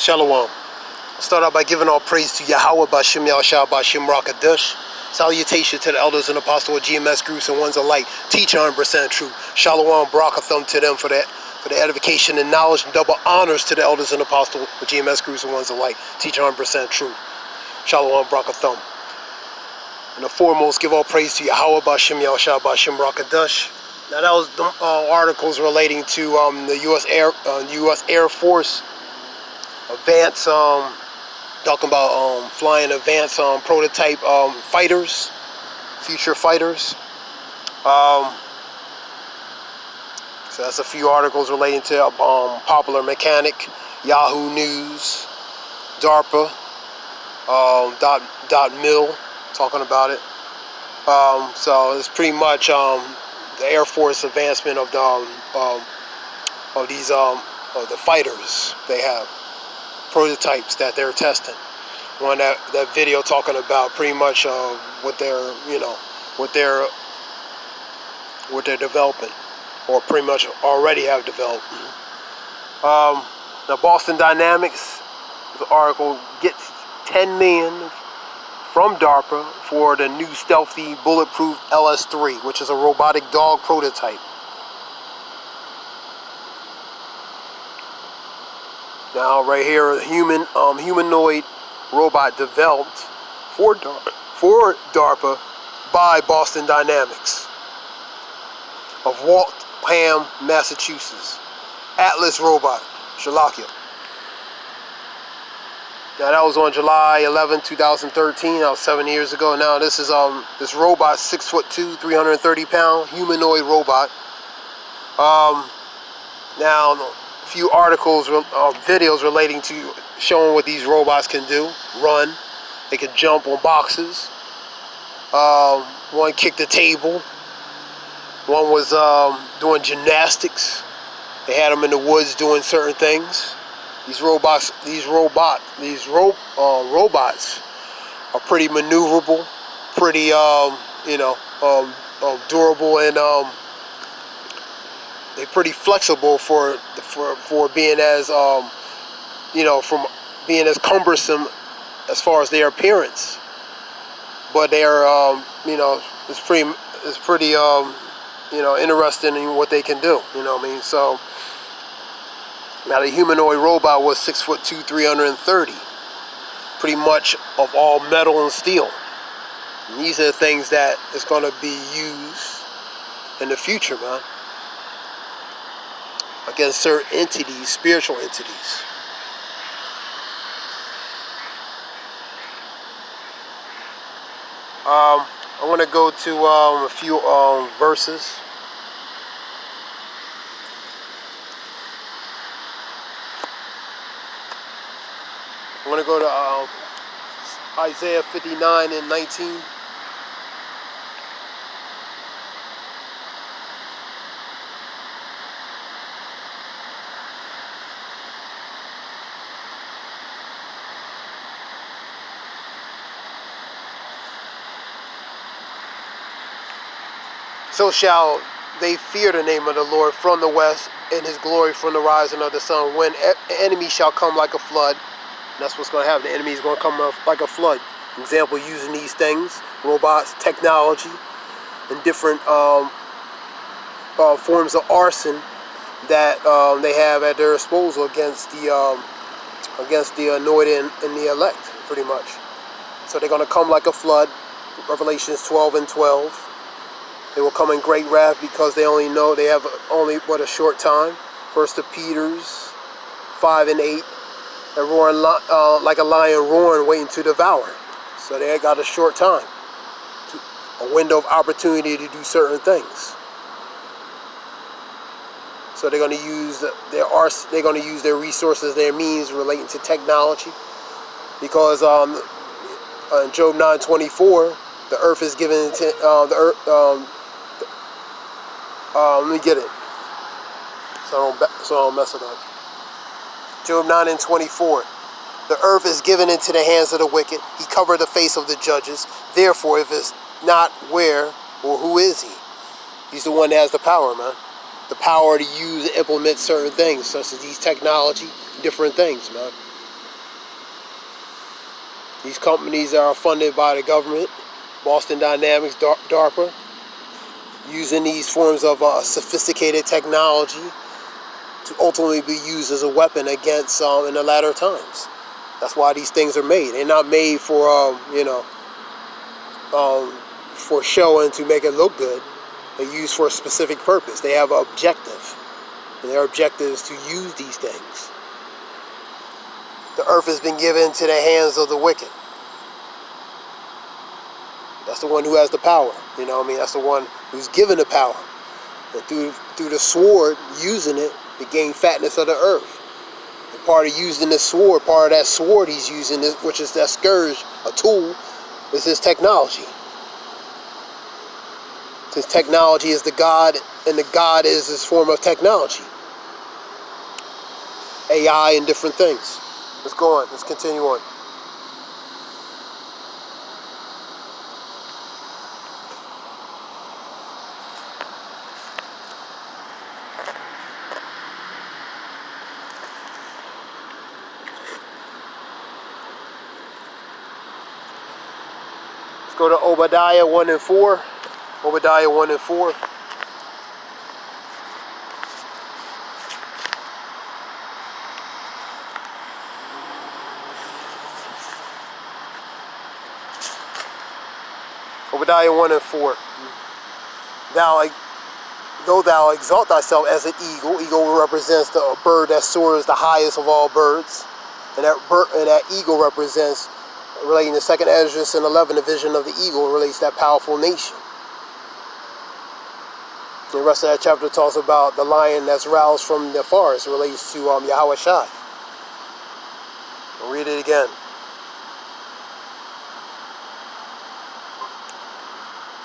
Shalom. I'll start out by giving all praise to Yahoo, Bashim Yahshua, Bashim Rakadush. Salutation to the elders and apostles of GMS groups and ones alike. Teach 100% truth. Shalom, Barakathum to them for the edification and knowledge, and double honors to the elders and apostles of GMS groups and ones alike. Teach 100% truth. Shalom, Barakathum. And the foremost, give all praise to Yahweh, Bashim Yahshua, Bashim Rakadush. Now that was the articles relating to the U.S. Air Force advanced, talking about flying advanced prototype fighters, future fighters. So that's a few articles relating to Popular Mechanic, Yahoo News, DARPA, .mil, talking about it. So it's pretty much the Air Force advancement of these the fighters they have, prototypes that they're testing. One that video talking about pretty much what they're developing, or pretty much already have developed. Now Boston Dynamics, the article gets 10 million from DARPA for the new stealthy bulletproof LS-3, which is a robotic dog prototype. Now right here, a humanoid robot developed for DARPA by Boston Dynamics of Waltham, Massachusetts. Atlas Robot, Shalakia. Now that was on July 11, 2013. That was 7 years ago. Now this is this robot, 6'2", 330 pound humanoid robot. Now a few articles, videos relating to showing what these robots can do. Run. They can jump on boxes. One kicked the table. One was doing gymnastics. They had them in the woods doing certain things. These robots are pretty maneuverable, pretty durable, and they're pretty flexible for being as from being as cumbersome as far as their appearance. But they are it's pretty interesting in what they can do. You know what I mean? So. Now the humanoid robot was 6'2", 330, pretty much of all metal and steel. And these are the things that is going to be used in the future, man, against certain entities, spiritual entities. I want to go to a few verses. I'm going to go to Isaiah 59 and 19. So shall they fear the name of the Lord from the west, and his glory from the rising of the sun. When enemy shall come like a flood. That's what's going to happen. The enemy is going to come like a flood. Example, using these things, robots, technology, and different forms of arson that they have at their disposal against the anointed and the elect, pretty much. So they're going to come like a flood. Revelations 12 and 12. They will come in great wrath because they have only a short time. First of Peter's 5 and 8. They're roaring like a lion roaring, waiting to devour. So they got a short time, a window of opportunity to do certain things. So they're going to use their resources, their means relating to technology, because in Job 9:24, the earth is given to the earth. Let me get it, so I don't mess it up. Job 9 and 24. The earth is given into the hands of the wicked. He covered the face of the judges. Therefore, if it's not, where or who is he? He's the one that has the power, man. The power to use and implement certain things, such as these technology, different things, man. These companies are funded by the government, Boston Dynamics, DARPA, using these forms of sophisticated technology to ultimately be used as a weapon against in the latter times. That's why these things are made. They're not made for for show and to make it look good. They're used for a specific purpose. They have an objective, and their objective is to use these things. The earth has been given to the hands of the wicked. That's the one who has the power. You know what I mean? That's the one who's given the power. And through the sword, using it to gain fatness of the earth. And part of using this sword, part of that sword he's using, which is that scourge, a tool, is his technology. His technology is the God, and the God is his form of technology. AI and different things. Let's go on. Let's continue on. Let's go to Obadiah 1 and 4. Obadiah 1 and 4. Obadiah 1 and 4. Though thou exalt thyself as an eagle, eagle represents the bird that soars the highest of all birds, and that eagle represents, relating to 2nd Esdras and 11, the vision of the eagle relates to that powerful nation. The rest of that chapter talks about the lion that's roused from the forest. It relates to Yahweh Shai. I'll read it again.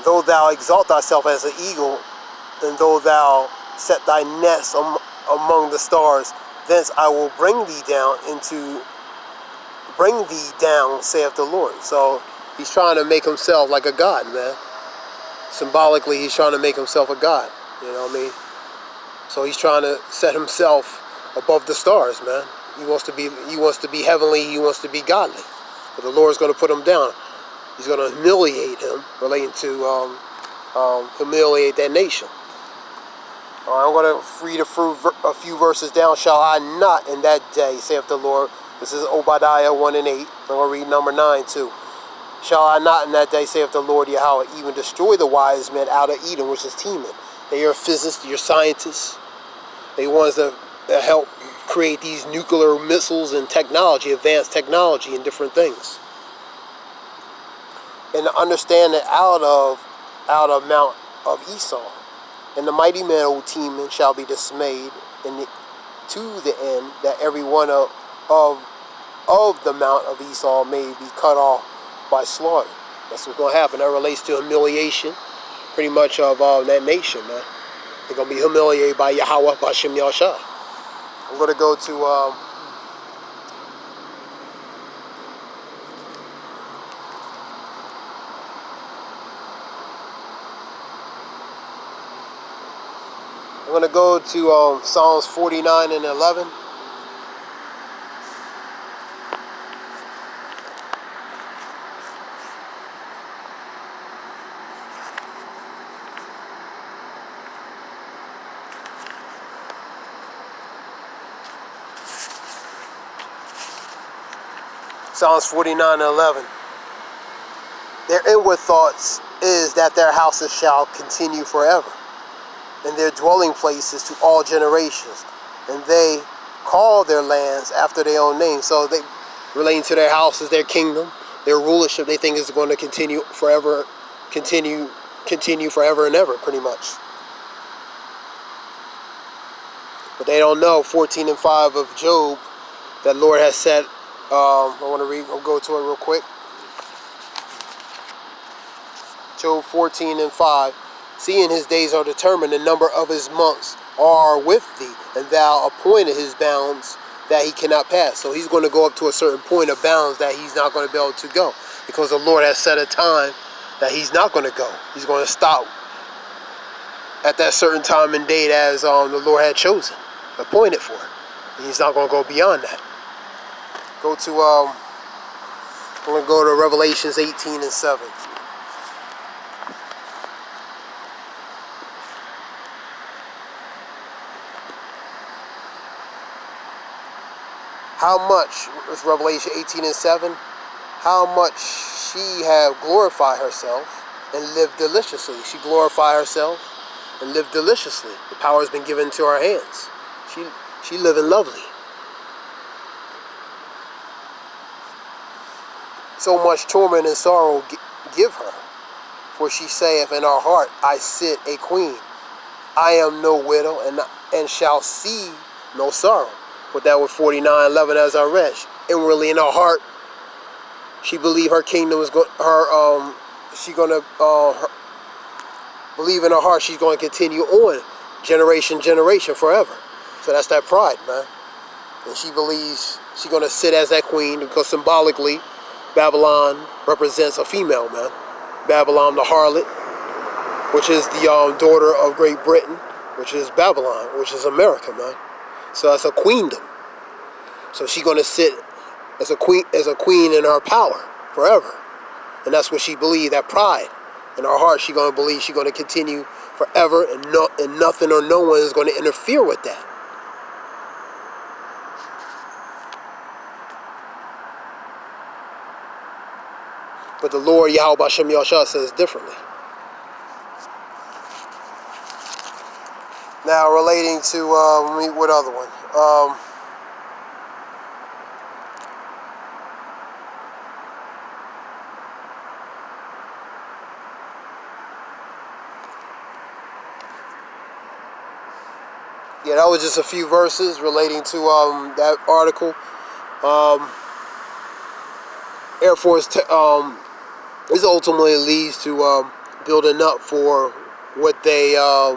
Though thou exalt thyself as an eagle, and though thou set thy nest among the stars, thence I will bring thee down, saith the Lord. So he's trying to make himself like a god, man. Symbolically, he's trying to make himself a god. You know what I mean? So he's trying to set himself above the stars, man. He wants to be heavenly. He wants to be godly. But the Lord's going to put him down. He's going to humiliate him, relating to humiliate that nation. I'm going to read a few verses down. Shall I not in that day, saith the Lord. This is Obadiah 1 and 8. I'm going to read number 9 too. Shall I not in that day, saith the Lord Yahweh, even destroy the wise men out of Edom, which is Teman. They are physicists, you're scientists. They ones that help create these nuclear missiles and technology, advanced technology and different things. And to understand that out of Mount of Esau, and the mighty man, O Teman, shall be dismayed, to the end that every one of the Mount of Esau may be cut off by slaughter. That's what's going to happen. That relates to humiliation, pretty much, of that nation, man. They're going to be humiliated by Yahweh, Bashem Yahshua. I'm going to go to Psalms 49 and 11. Psalms 49 and 11. Their inward thoughts is that their houses shall continue forever, and their dwelling places to all generations. And they call their lands after their own name. So they, relating to their houses, their kingdom, their rulership, they think is going to continue forever, continue forever and ever, pretty much. But they don't know 14 and 5 of Job that Lord has said. I'll go to it real quick. Job 14 and 5. Seeing his days are determined, the number of his months are with thee, and thou appointed his bounds that he cannot pass. So he's going to go up to a certain point of bounds that he's not going to be able to go, because the Lord has set a time that he's not going to go. He's going to stop at that certain time and date as the Lord had chosen, appointed for. And he's not going to go beyond that. Go to I'm going to go to Revelations 18 and 7. How much, it's Revelation 18 and 7, how much she have glorified herself and lived deliciously. She glorified herself and lived deliciously. The power has been given to her hands. She living lovely. So much torment and sorrow give her. For she saith in her heart, I sit a queen. I am no widow, and shall see no sorrow. But that was 49:11 as I read. Inwardly in her heart, she believed her kingdom was going. Believe in her heart she's going to continue on, generation forever. So that's that pride, man. And she believes she's going to sit as that queen because symbolically, Babylon represents a female, man. Babylon, the harlot, which is the daughter of Great Britain, which is Babylon, which is America, man. So that's a queendom. So she's going to sit as a queen in her power forever. And that's what she believed, that pride. In her heart, she's going to believe she's going to continue forever, and nothing or no one is going to interfere with that. But the Lord, Yahweh Bashem Yahshua, says differently. Now, relating to, what other one? Yeah, that was just a few verses relating to that article. Air Force, this ultimately leads to building up for what they're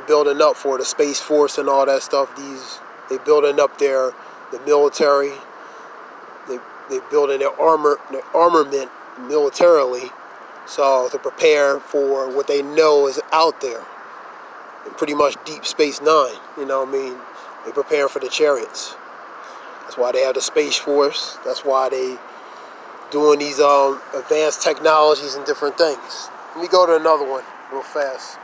building up for, the Space Force and all that stuff. They building up the military. They building their armament militarily, so to prepare for what they know is out there. And pretty much Deep Space Nine, you know what I mean? They prepare for the chariots. That's why they have the Space Force. That's why they doing these advanced technologies and different things. Let me go to another one real fast.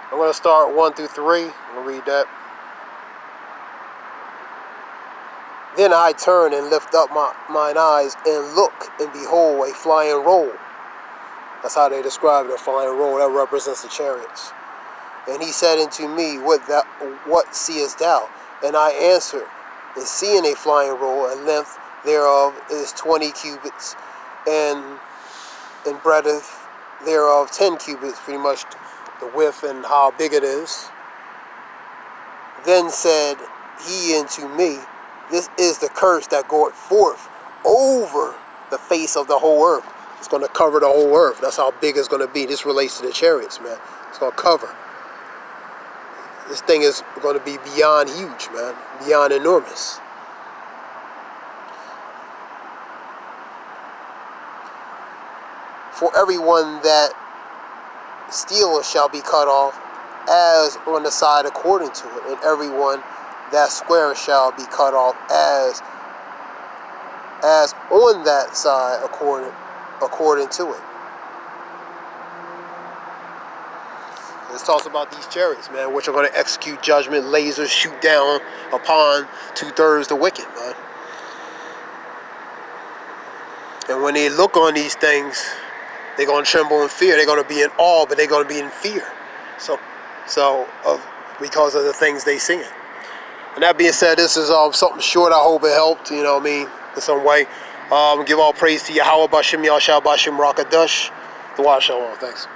I'm going to start 1 through 3. I'm going to read that. Then I turn and lift up mine eyes and look, and behold, a flying roll. That's how they describe it, a flying roll. That represents the chariots. And he said unto me, What seest thou? And I answered, and seeing a flying roll, and length thereof is 20 cubits, and breadth thereof 10 cubits, pretty much the width and how big it is. Then said he unto me, This is the curse that goeth forth over the face of the whole earth. It's going to cover the whole earth. That's how big it's going to be. This relates to the chariots, man. It's going to cover. This thing is going to be beyond huge, man. Beyond enormous. For everyone that stealeth shall be cut off, as on the side according to it, and everyone that squareth shall be cut off, as on that side according to it. This talks about these chariots, man, which are going to execute judgment, lasers shoot down upon 2/3 the wicked, man. And when they look on these things, they're going to tremble in fear. They're going to be in awe, but they're going to be in fear. So because of the things they see. And that being said, this is something short. I hope it helped, you know what I mean, in some way. Give all praise to Yahweh Bashem Yahshua Bashem Rakadash. The Water Shalom. Thanks.